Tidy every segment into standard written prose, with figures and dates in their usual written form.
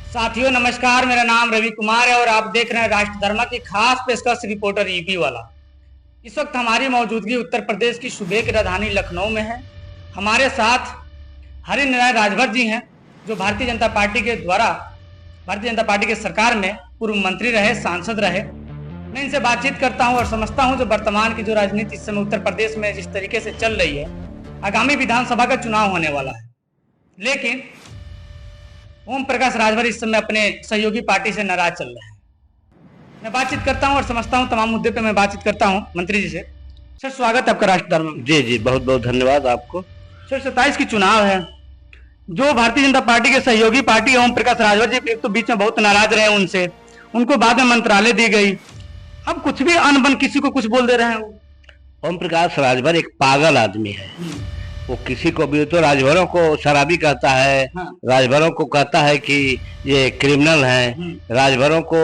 साथियों नमस्कार, मेरा नाम रवि कुमार है और आप देख रहे हैं राष्ट्र धर्मा की खास पेशकश रिपोर्टर ईपी वाला। इस वक्त हमारी मौजूदगी उत्तर प्रदेश की सूबे की राजधानी लखनऊ में है। हमारे साथ हरिनारायण राजभर जी हैं, जो भारतीय जनता पार्टी के द्वारा भारतीय जनता पार्टी की सरकार में पूर्व मंत्री रहे, सांसद रहे। मैं इनसे बातचीत करता हूं और समझता हूं जो वर्तमान की जो राजनीति इस समय उत्तर प्रदेश में जिस तरीके से चल रही है, आगामी विधानसभा का चुनाव होने वाला है, लेकिन ओम प्रकाश राजभर इस समय अपने सहयोगी पार्टी से नाराज चल रहे हैं। मैं बातचीत करता हूं और समझता हूं तमाम मुद्दे पे मैं बातचीत करता हूं मंत्री जी से। सर, स्वागत है आपका राष्ट्र धर्म में। जी जी, बहुत बहुत धन्यवाद आपको। सर, 27 की चुनाव है, जो भारतीय जनता पार्टी के सहयोगी पार्टी ओम प्रकाश राजभर जी तो बीच में बहुत नाराज रहे उनसे, उनको बाद में मंत्रालय दी गई। अब कुछ भी अनबन किसी को कुछ बोल दे रहे हैं। ओम प्रकाश राजभर एक पागल आदमी है। वो किसी को भी तो राजभरों को शराबी कहता है, राजभरों को कहता है कि ये क्रिमिनल है, राजभरों को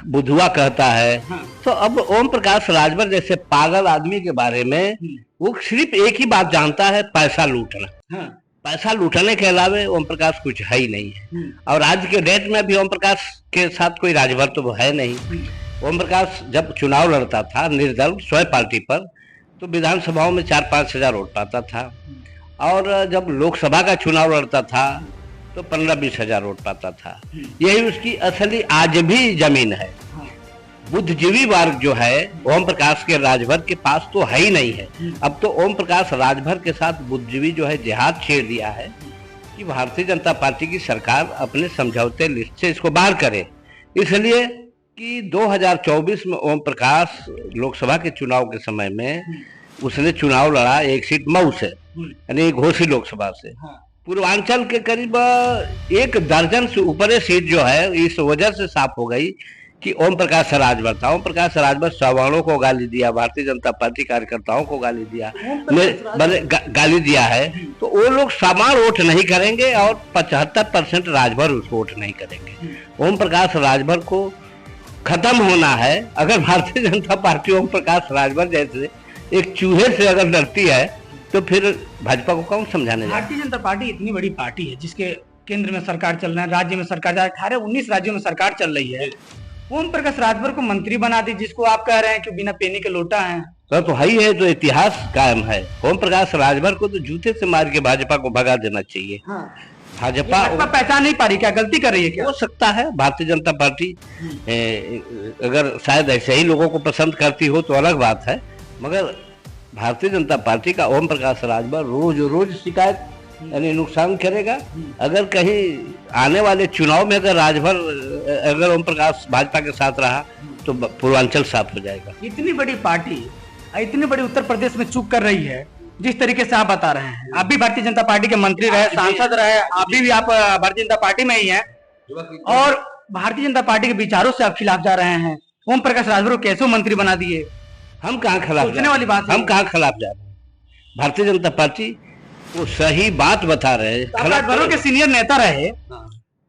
बुधुआ कहता है। तो अब ओम प्रकाश राजभर जैसे पागल आदमी के बारे में वो सिर्फ एक ही बात जानता है, पैसा लूटना। पैसा लूटने के अलावा ओम प्रकाश कुछ है ही नहीं है। और आज के डेट में भी ओम प्रकाश के साथ कोई राजभर तो है नहीं। ओम प्रकाश जब चुनाव लड़ता था निर्दल स्वयं पार्टी पर, तो विधानसभाओं में 4-5 हजार वोट पाता था, और जब लोकसभा का चुनाव लड़ता था तो 15-20 हजार वोट पाता था। यही उसकी असली आज भी जमीन है। बुद्धिजीवी वर्ग जो है ओम प्रकाश के राजभर के पास तो है ही नहीं है। अब तो ओम प्रकाश राजभर के साथ बुद्धिजीवी जो है जिहाद छेड़ दिया है कि भारतीय जनता पार्टी की सरकार अपने समझौते लिस्ट से इसको बाहर करे, इसलिए कि 2024 में ओम प्रकाश लोकसभा के चुनाव के समय में उसने चुनाव लड़ा एक सीट मऊ से, यानी घोसी लोकसभा से। पूर्वांचल के करीब 1 दर्जन से ऊपर सीट जो है इस वजह से साफ हो गई कि ओम प्रकाश राजभर था। ओम प्रकाश राजभर सवर्णों को गाली दिया, भारतीय जनता पार्टी कार्यकर्ताओं को गाली दिया, गाली दिया है। तो वो लोग समान वोट नहीं करेंगे और 75% राजभर उसको वोट नहीं करेंगे। ओम प्रकाश राजभर को खत्म होना है। अगर भारतीय जनता पार्टी ओम प्रकाश राजभर जैसे एक चूहे से अगर लड़ती है तो फिर भाजपा को कौन समझाने जाए। भारतीय जनता पार्टी इतनी बड़ी पार्टी है जिसके केंद्र में सरकार चल रहा है, राज्य में सरकार 18-19 राज्यों में सरकार चल रही है। ओम प्रकाश राजभर को मंत्री बना दी, जिसको आप कह रहे हैं कि बिना पेनी के लोटा है। तो है ही है, तो इतिहास कायम है। ओम प्रकाश राजभर को तो जूते से मार के भाजपा को भगा देना चाहिए। भाजपा पहचान नहीं पा रही, क्या गलती कर रही है? क्या हो सकता है भारतीय जनता पार्टी अगर शायद ऐसे ही लोगों को पसंद करती हो तो अलग बात है, मगर भारतीय जनता पार्टी का ओम प्रकाश राजभर रोज रोज शिकायत यानी नुकसान करेगा। अगर कहीं आने वाले चुनाव में अगर ओम प्रकाश भाजपा के साथ रहा तो पूर्वांचल साफ हो जाएगा। इतनी बड़ी पार्टी इतनी बड़ी उत्तर प्रदेश में चूक कर रही है, जिस तरीके से आप बता रहे हैं। आप भी भारतीय जनता पार्टी के मंत्री रहे, सांसद रहे, अभी भी आप भारतीय जनता पार्टी में ही हैं, और भारतीय जनता पार्टी के विचारों से आप खिलाफ जा रहे हैं। ओम प्रकाश राजभर को कैसे मंत्री बना दिए? हम कहाँ खिलाफ सोचने वाली बात, हम कहाँ खिलाफ जा रहे हैं? भारतीय जनता पार्टी वो सही बात बता रहे हैं। राजभरों के सीनियर नेता रहे,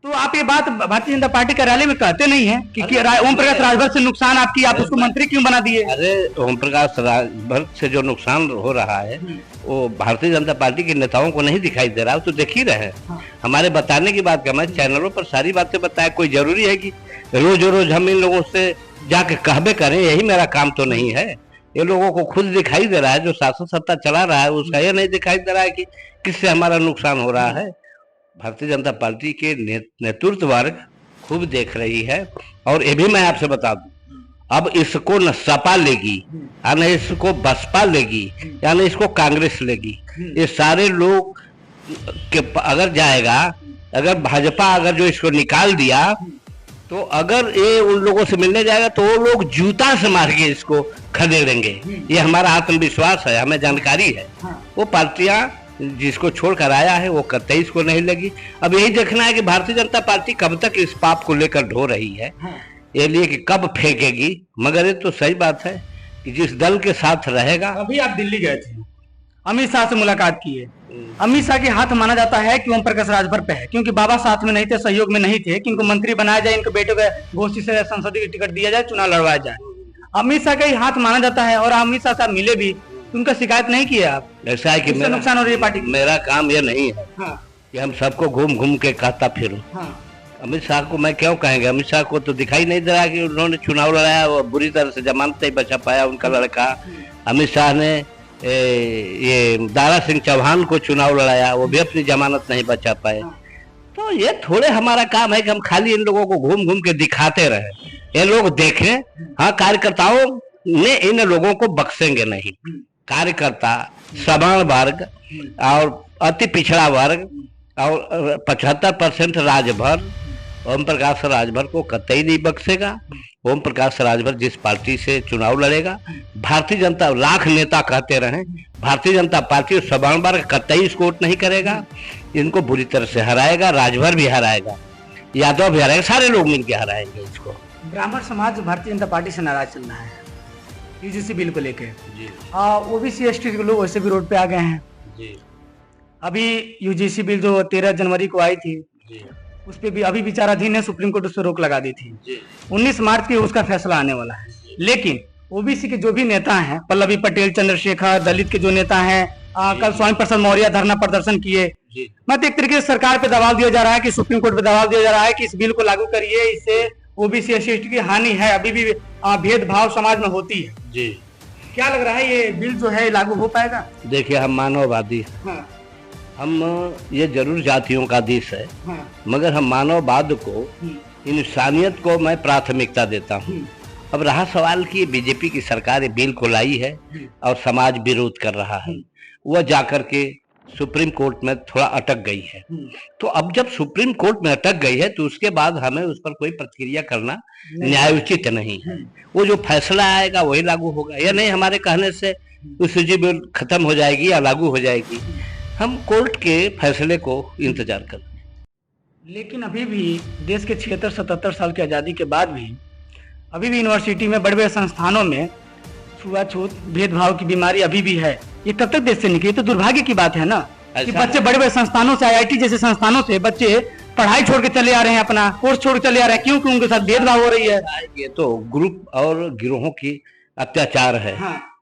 तो आप ये बात भारतीय जनता पार्टी कार्यालय में कहते नहीं है कि ओम प्रकाश राजभर से नुकसान आपकी, आप उसको मंत्री क्यों बना दिए? अरे ओम प्रकाश राजभर से जो नुकसान हो रहा है वो भारतीय जनता पार्टी के नेताओं को नहीं दिखाई दे रहा, तो देख ही रहे हैं। हमारे बताने की बात करना, चैनलों पर सारी बातें बताए, कोई जरूरी है कि रोज रोज हम इन लोगों से जाके कहबे करें? यही मेरा काम तो नहीं है। ये लोगों को खुद दिखाई दे रहा है, जो शासन सत्ता चला रहा है उसका ये नहीं दिखाई दे रहा है कि किससे हमारा नुकसान हो रहा है। भारतीय जनता पार्टी के नेतृत्व वर्ग खूब देख रही है। और ये भी मैं आपसे बता दूं, अब इसको न सपा लेगी, या न इसको बसपा लेगी, या न इसको कांग्रेस लेगी। ये सारे लोग के अगर जाएगा, अगर भाजपा अगर जो इसको निकाल दिया, तो अगर ये उन लोगों से मिलने जाएगा तो वो लोग जूता से मार के इसको खदेड़ेंगे। ये हमारा आत्मविश्वास है, हमें जानकारी है। वो पार्टियां जिसको छोड़कर आया है वो कतई इसको नहीं लगी। अब यही देखना है कि भारतीय जनता पार्टी कब तक इस पाप को लेकर ढो रही है, ये लिए कि कब फेंकेगी। मगर ये तो सही बात है कि जिस दल के साथ रहेगा। अभी आप दिल्ली गए थे, अमित शाह से मुलाकात की है। अमित शाह के हाथ माना जाता है कि ओम प्रकाश राजभर पे है, क्योंकि बाबा साथ में नहीं थे, सहयोग में नहीं थे कि इनको मंत्री बनाया जाए, इनको बेटे को घोषित से संसदीय टिकट दिया जाए, चुनाव लड़वाया जाए। अमित शाह का ही हाथ माना जाता है, और अमित शाह साहब मिले भी, उनका शिकायत नहीं किया आप? ऐसा है कि मेरा नुकसान हो रही है पार्टी। मेरा काम ये नहीं है कि हम सबको घूम घूम के कहता फिरूं। अमित शाह को मैं क्यों कहेंगे, अमित शाह को तो दिखाई नहीं दे रहा कि उन्होंने चुनाव लड़ाया, वो बुरी तरह से जमानत नहीं बचा पाया उनका लड़का। अमित शाह ने ये दारा सिंह चौहान को चुनाव लड़ाया, वो भी अपनी जमानत नहीं बचा पाए। तो ये थोड़े हमारा काम है कि हम खाली इन लोगों को घूम घूम के दिखाते रहे, ये लोग देखें। हाँ, कार्यकर्ताओं ने इन लोगों को बख्शेंगे नहीं। कार्यकर्ता, सवर्ण वर्ग और अति पिछड़ा वर्ग और 75% राजभर, ओम प्रकाश राजभर को कतई नहीं बख्शेगा। ओम प्रकाश राजभर जिस पार्टी से चुनाव लड़ेगा, भारतीय जनता, लाख नेता कहते रहे, भारतीय जनता पार्टी सवर्ण वर्ग कतई इसको वोट नहीं करेगा। इनको बुरी तरह से हराएगा, राजभर भी हराएगा, यादव भी हराएगा, सारे लोग मिलकर हराएंगे इसको। ब्राह्मण समाज भारतीय जनता पार्टी से नाराज चल रहा है यूजीसी बिल को लेके। ओबीसी एसटी के लोग वैसे भी रोड पे आ गए हैं जी। अभी यूजीसी बिल जो 13 जनवरी को आई थी जी, उस पे भी अभी विचाराधीन है, सुप्रीम कोर्ट उस पर रोक लगा दी थी जी। 19 मार्च की उसका फैसला आने वाला है। लेकिन ओबीसी के जो भी नेता हैं, पल्लवी पटेल, चंद्रशेखर, दलित के जो नेता हैं, कल स्वामी प्रसाद मौर्य धरना प्रदर्शन किए। मतलब एक तरीके से सरकार पे दबाव दिया जा रहा है कि सुप्रीम कोर्ट पे दबाव दिया जा रहा है कि इस बिल को लागू करिए, इससे ओबीसी एसटी की हानि है, अभी भी भेदभाव समाज में होती है जी। क्या लग रहा है ये बिल जो है लागू हो पाएगा? देखिए, हम मानववादी, हम ये जरूर जातियों का देश है, मगर हम मानववाद को, इंसानियत को मैं प्राथमिकता देता हूँ। अब रहा सवाल कि बीजेपी की सरकार ये बिल को लाई है और समाज विरोध कर रहा है, वह जाकर के सुप्रीम कोर्ट में थोड़ा अटक गई है। तो अब जब सुप्रीम कोर्ट में अटक गई है तो उसके बाद हमें उस पर कोई प्रतिक्रिया करना न्यायोचित नहीं है। वो जो फैसला आएगा वही लागू होगा, या नहीं हमारे कहने से उस बिल खत्म हो जाएगी या लागू हो जाएगी। हम कोर्ट के फैसले को इंतजार कर। लेकिन अभी भी देश के 76-77 साल की आज़ादी के बाद भी अभी भी यूनिवर्सिटी में, बड़े बड़े संस्थानों में छुआछूत, भेदभाव की बीमारी अभी भी है। ये कब तक देश से निकली? तो दुर्भाग्य की बात है ना कि बच्चे बड़े बड़े संस्थानों से, आईआईटी जैसे संस्थानों से बच्चे पढ़ाई छोड़ के चले आ रहे हैं, अपना कोर्स छोड़ के चले आ रहे हैं। क्यों? उनके साथ भेदभाव हो रही है। ये तो ग्रुप और गिरोहों की अत्याचार है।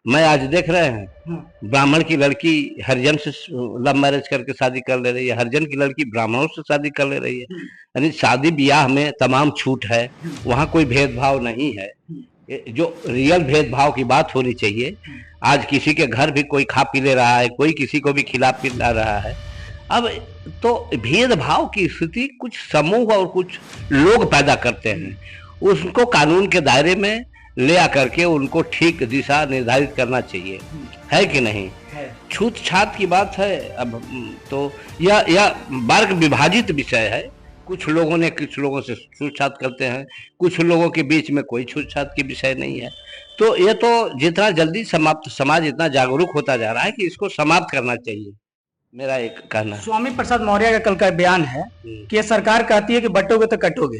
मैं आज देख रहे हैं, ब्राह्मण की लड़की हरिजन से लव मैरिज करके शादी कर ले रही है, हरिजन की लड़की ब्राह्मणों से शादी कर ले रही है। यानी शादी ब्याह में तमाम छूट है, वहाँ कोई भेदभाव नहीं है। जो रियल भेदभाव की बात होनी चाहिए। आज किसी के घर भी कोई खा पी ले रहा है, कोई किसी को भी खिला पिला रहा है। अब तो भेदभाव की स्थिति कुछ समूह और कुछ लोग पैदा करते हैं, उसको कानून के दायरे में ले आकर के उनको ठीक दिशा निर्धारित करना चाहिए, है कि नहीं? छूत छात की बात है। अब तो यह वर्ग विभाजित विषय है। कुछ लोगों ने कुछ लोगों से छूत-छात करते हैं, कुछ लोगों के बीच में कोई छूत-छात की विषय नहीं है। तो ये तो जितना जल्दी समाप्त, समाज इतना जागरूक होता जा रहा है कि इसको समाप्त करना चाहिए, मेरा एक कहना है। स्वामी प्रसाद मौर्य का कल का बयान है कि ये सरकार कहती है कि बंटोगे तो कटोगे,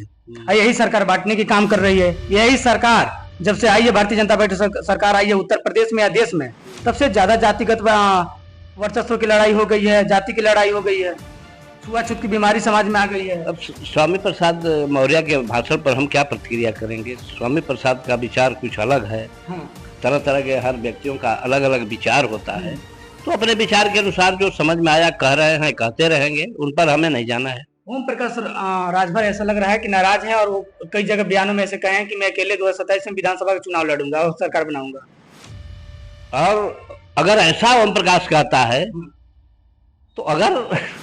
यही सरकार बांटने की काम कर रही है। यही सरकार जब से आई है, भारतीय जनता पार्टी सरकार आई है उत्तर प्रदेश में या देश में, तब से ज्यादा जातिगत वर्चस्व की लड़ाई हो गई है, जाति की लड़ाई हो गई है, छुआछूत की बीमारी समाज में आ गई है। अब स्वामी प्रसाद मौर्य के भाषण पर हम क्या प्रतिक्रिया करेंगे? स्वामी प्रसाद का विचार कुछ अलग है। तरह तरह के हर व्यक्तियों का अलग अलग विचार होता है, तो अपने विचार के अनुसार जो समझ में आया कह रहे हैं, कहते रहेंगे, उन पर हमें नहीं जाना है। ओम प्रकाश राजभर ऐसा लग रहा है कि नाराज है, और वो कई जगह बयानों में ऐसे कहे हैं कि मैं अकेले 2027 में विधानसभा का चुनाव लड़ूंगा और सरकार बनाऊंगा। और अगर ऐसा ओम प्रकाश कहता है तो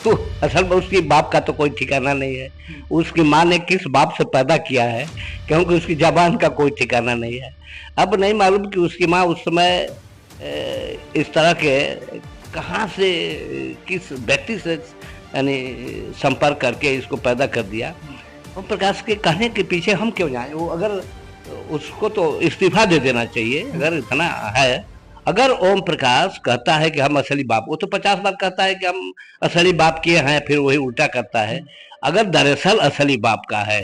तो असल में उसकी बाप का तो कोई ठिकाना नहीं है। उसकी माँ ने किस बाप से पैदा किया है, क्योंकि उसकी जबान का कोई ठिकाना नहीं है। अब नहीं मालूम कि उसकी माँ उस समय इस तरह के कहाँ से, किस व्यक्ति से यानी संपर्क करके इसको पैदा कर दिया। ओम प्रकाश के कहने के पीछे हम क्यों जाएं? वो अगर उसको तो इस्तीफा दे देना चाहिए अगर इतना है। अगर ओम प्रकाश कहता है कि हम असली बाप, वो तो 50 बार कहता है कि हम असली बाप किए हैं, फिर वही उल्टा करता है। अगर दरअसल असली बाप का है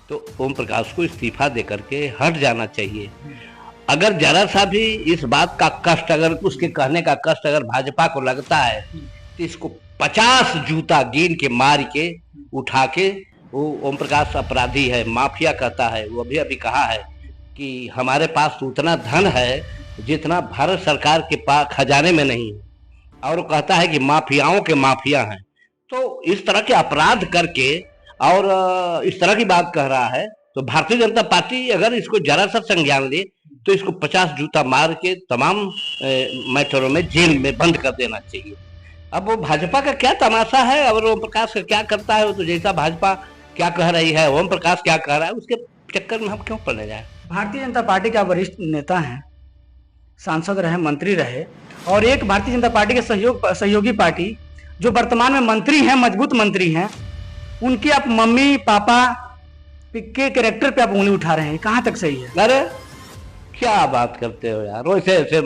तो ओम प्रकाश को इस्तीफा दे करके हट जाना चाहिए। अगर जरा सा भी इस बात का कष्ट, अगर उसके कहने का कष्ट अगर भाजपा को लगता है तो इसको 50 जूता गिन के मार के उठा के, वो ओम प्रकाश अपराधी है, माफिया कहता है। वो अभी कहा है कि हमारे पास उतना धन है जितना भारत सरकार के पास खजाने में नहीं है, और वो कहता है कि माफियाओं के माफिया हैं। तो इस तरह के अपराध करके और इस तरह की बात कह रहा है, तो भारतीय जनता पार्टी अगर इसको जरा सा संज्ञान ले तो इसको 50 जूता मार के तमाम मैटरों में जेल में बंद कर देना चाहिए। अब वो भाजपा का क्या तमाशा है और ओम प्रकाश का क्या करता है, वो तो जैसा भाजपा क्या कह रही है, ओम प्रकाश क्या कह रहा है, उसके चक्कर में हम क्यों पड़ने जाए। भारतीय जनता पार्टी का वरिष्ठ नेता है, सांसद रहे, मंत्री रहे, और एक भारतीय जनता पार्टी के सहयोगी पार्टी जो वर्तमान में मंत्री हैं, मजबूत मंत्री हैं, उनके आप मम्मी पापा के कैरेक्टर पे आप उंगली उठा रहे हैं, कहाँ तक सही है? अरे क्या बात करते हो यार, वैसे ऐसे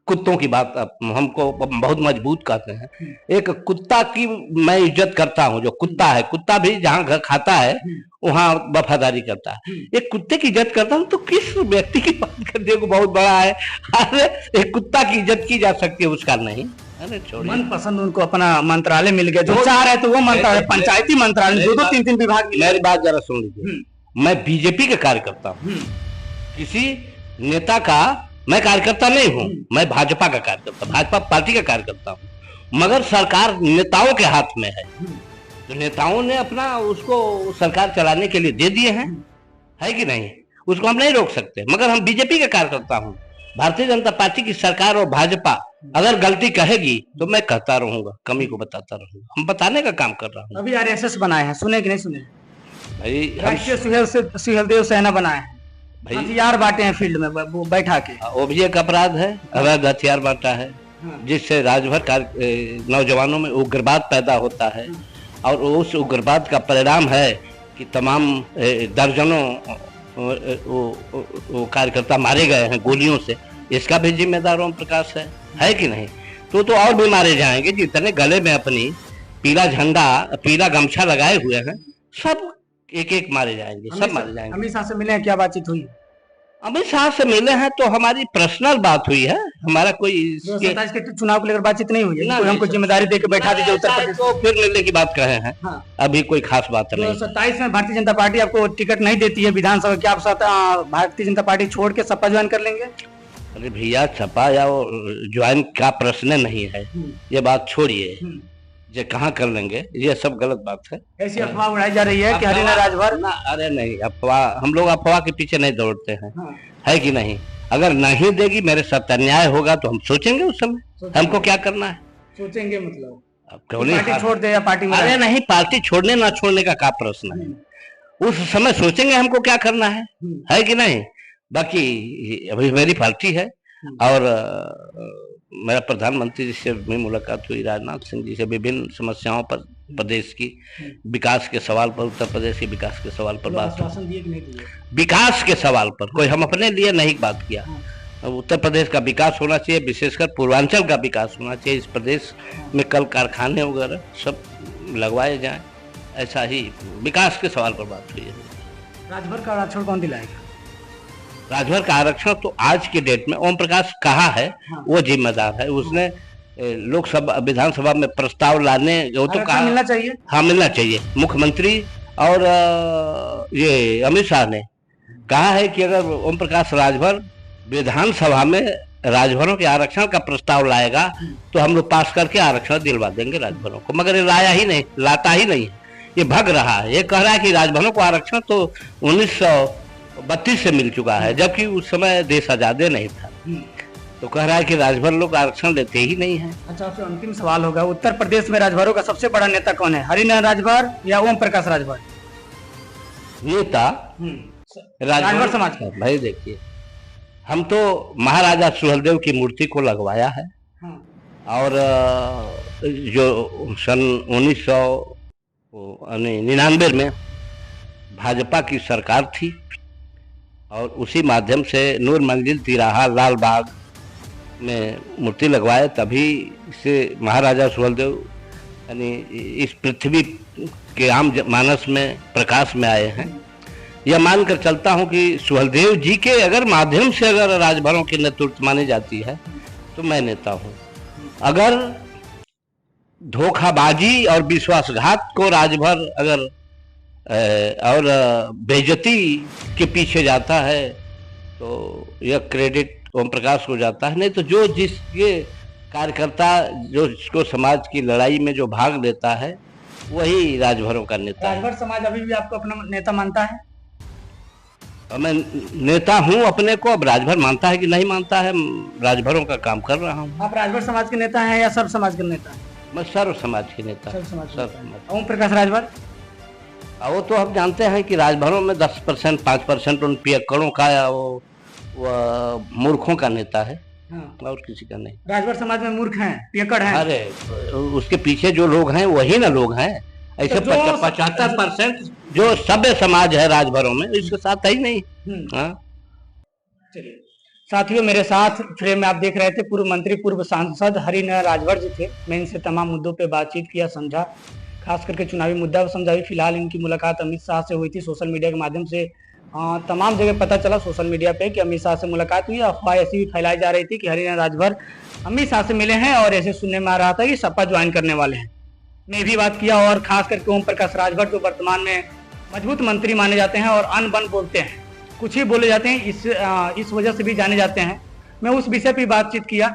कुत्तों की बात आप हमको बहुत मजबूत कहते हैं। एक कुत्ता की मैं इज्जत करता हूँ, जो कुत्ता है, कुत्ता भी जहाँ घर खाता है वहाँ वफादारी करता है, एक कुत्ते की इज्जत करता हूँ, तो किस व्यक्ति की बात करते हो बहुत बड़ा है। अरे एक कुत्ता की इज्जत की जा सकती है, उसका नहीं। अरे छोड़िए, मन पसंद उनको अपना मंत्रालय मिल गया, जो चाह रहे तो वो मंत्रालय, पंचायती मंत्रालय, दो दो तीन तीन विभाग। मेरी बात जरा सुन लीजिए, मैं बीजेपी का कार्यकर्ता हूँ, किसी नेता का मैं कार्यकर्ता नहीं हूँ, मैं भाजपा का कार्यकर्ता, भाजपा पार्टी का कार्यकर्ता हूँ, मगर सरकार नेताओं के हाथ में है, तो नेताओं ने अपना उसको सरकार चलाने के लिए दे दिए हैं, है कि नहीं, उसको हम नहीं रोक सकते। मगर हम बीजेपी का कार्यकर्ता हूँ, भारतीय जनता पार्टी की सरकार और भाजपा अगर गलती कहेगी तो मैं कहता रहूंगा, कमी को बताता रहूंगा, हम बताने का काम कर रहा हूँ। अभी आरएसएस बनाए हैं, सुने कि नहीं सुने? भाई राष्ट्रीय सुहेलदेव सेना बनाए हैं, हथियार बांटे हैं फील्ड में वो बैठा के, वो भी एक अपराध है, अवैध हथियार बांटा है, जिससे राजभर नौजवानों में उग्रवाद पैदा होता है, और उस उग्रवाद का परिणाम है कि तमाम दर्जनों वो कार्यकर्ता मारे गए हैं गोलियों से, इसका भी जिम्मेदार ओम प्रकाश है कि नहीं? तो और भी मारे जाएंगे, जितने गले में अपनी पीला झंडा, पीला गमछा लगाए हुए हैं, सब एक एक मारे जाएंगे, सब मारे जाएंगे। अमित शाह से मिले हैं, क्या बातचीत हुई? अमित शाह से मिले हैं तो हमारी पर्सनल बात हुई है, हमारा कोई 27 के चुनाव को लेकर बातचीत नहीं हुई है, हमको जिम्मेदारी देकर बैठा दीजिए उत्तर प्रदेश, तो फिर मिलने की बात कहे हैं। हाँ। अभी कोई खास बात नहीं। 27 में भारतीय जनता पार्टी आपको टिकट नहीं देती है विधानसभा, क्या आप भारतीय जनता पार्टी छोड़ के सपा ज्वाइन कर लेंगे? अरे भैया, सपा या ज्वाइन का प्रश्न नहीं है, ये बात छोड़िए, ये कहाँ कर लेंगे, ये सब गलत बात है। ऐसी अफवाह उड़ाई जा रही है कि हरियाणा राजभर ना, अरे नहीं, अफवाह, हम लोग अफवाह के पीछे नहीं दौड़ते हैं। है कि नहीं? अगर नहीं देगी, मेरे साथ अन्याय होगा तो हम सोचेंगे उस समय हमको क्या करना है। सोचेंगे मतलब अब क्यों नहीं, पार्टी छोड़ दे या पार्टी में? अरे नहीं, पार्टी छोड़ने ना छोड़ने का क्या प्रश्न है, उस समय सोचेंगे हमको क्या करना है कि नहीं। बाकी अभी मेरी पार्टी है, और मेरा प्रधानमंत्री जी से भी मुलाकात हुई, राजनाथ सिंह जी से विभिन्न समस्याओं पर, प्रदेश की विकास के सवाल पर, उत्तर प्रदेश के विकास के सवाल पर बात, विकास के सवाल पर, कोई हम अपने लिए नहीं बात किया। उत्तर प्रदेश का विकास होना चाहिए, विशेषकर पूर्वांचल का विकास होना चाहिए, इस प्रदेश में कल कारखाने वगैरह सब लगवाए जाएं, ऐसा ही विकास के सवाल पर बात हुई है। राजभर का आरक्षण कौन दिलाएगा? राजभर का आरक्षण तो आज के डेट में ओम प्रकाश कहा है, वो जिम्मेदार है, उसने लोकसभा विधानसभा में प्रस्ताव लाने वो तो कहा मिलना चाहिए। हाँ, मिलना चाहिए। मुख्यमंत्री और ये अमित शाह ने कहा है कि अगर ओम प्रकाश राजभर विधानसभा में राजभरों के आरक्षण का प्रस्ताव लाएगा तो हम लोग पास करके आरक्षण दिलवा देंगे राजभरों को, मगर ये लाया ही नहीं, लाता ही नहीं, ये भग रहा है। ये कह रहा है कि राजभरों को आरक्षण तो 1932 से मिल चुका है, जबकि उस समय देश आजादे नहीं था, तो कह रहा है कि राजभर लोग आरक्षण लेते ही नहीं है। अच्छा, आपसे अंतिम सवाल होगा, उत्तर प्रदेश में राजभरों का सबसे बड़ा नेता कौन है, हरिनारायण राजभर या ओम प्रकाश राजभर? नेता राजभर समाज का। भाई देखिए, हम तो महाराजा सुहेलदेव की मूर्ति को लगवाया है, और जो सन 1999 में भाजपा की सरकार थी, और उसी माध्यम से नूर मंजिल तिराहा लाल बाग में मूर्ति लगवाए, तभी से महाराजा सुहेलदेव यानी इस पृथ्वी के आम मानस में प्रकाश में आए हैं। यह मानकर चलता हूं कि सुहेलदेव जी के अगर माध्यम से अगर राजभरों की नेतृत्व मानी जाती है तो मैं नेता हूं। अगर धोखाबाजी और विश्वासघात को राजभर अगर और बेइज्जती के पीछे जाता है तो यह क्रेडिट ओम प्रकाश को जाता है, नहीं तो जो जिस ये कार्यकर्ता जो इसको समाज की लड़ाई में जो भाग लेता है वही राजभरों का नेता है। राजभर समाज अभी भी आपको अपना नेता मानता है? और मैं नेता हूँ अपने को, अब राजभर मानता है कि नहीं मानता है, राजभरों का काम कर रहा हूँ। आप राजभर समाज के नेता हैं या सर्व समाज के नेता हैं? मैं सर्व समाज के नेता। सर्व समाज सर्व समाज। ओम प्रकाश राजभर? वो तो हम जानते हैं कि राजभरों में 10% 5% उन पियक्कड़ों का या वो मूर्खों का नेता है। हाँ। और किसी का नहीं। राजभर समाज में मूर्ख हैं, पियक्कड़ हैं? अरे उसके पीछे जो लोग हैं वही ना लोग हैं। ऐसे तो 75% जो सभ्य समाज है राजभरों में, इसके साथ है ही नहीं। हाँ। चलिए साथियों, मेरे साथ फ्रेम में आप देख रहे थे पूर्व मंत्री पूर्व सांसद हरिनारायण राजभर जी थे। मैं इनसे तमाम मुद्दों पे बातचीत किया, समझा, खास करके चुनावी मुद्दा को समझा। फिलहाल इनकी मुलाकात अमित शाह से हुई थी सोशल मीडिया के माध्यम से। तमाम जगह पता चला सोशल मीडिया पे कि अमित शाह से मुलाकात हुई। अफवाह ऐसी भी फैलाई जा रही थी कि हरिनारायण राजभर अमित शाह से मिले हैं और ऐसे सुनने में आ रहा था कि सपा ज्वाइन करने वाले हैं। मैं भी बात किया और खास करके ओम प्रकाश राजभर जो वर्तमान में मजबूत मंत्री माने जाते हैं और अन बन बोलते हैं, कुछ ही बोले जाते हैं, इस वजह से भी जाने जाते हैं। मैं उस विषय पर बातचीत किया।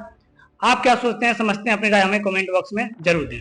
आप क्या सोचते हैं, समझते हैं, अपनी राय हमें कमेंट बॉक्स में जरूर दें।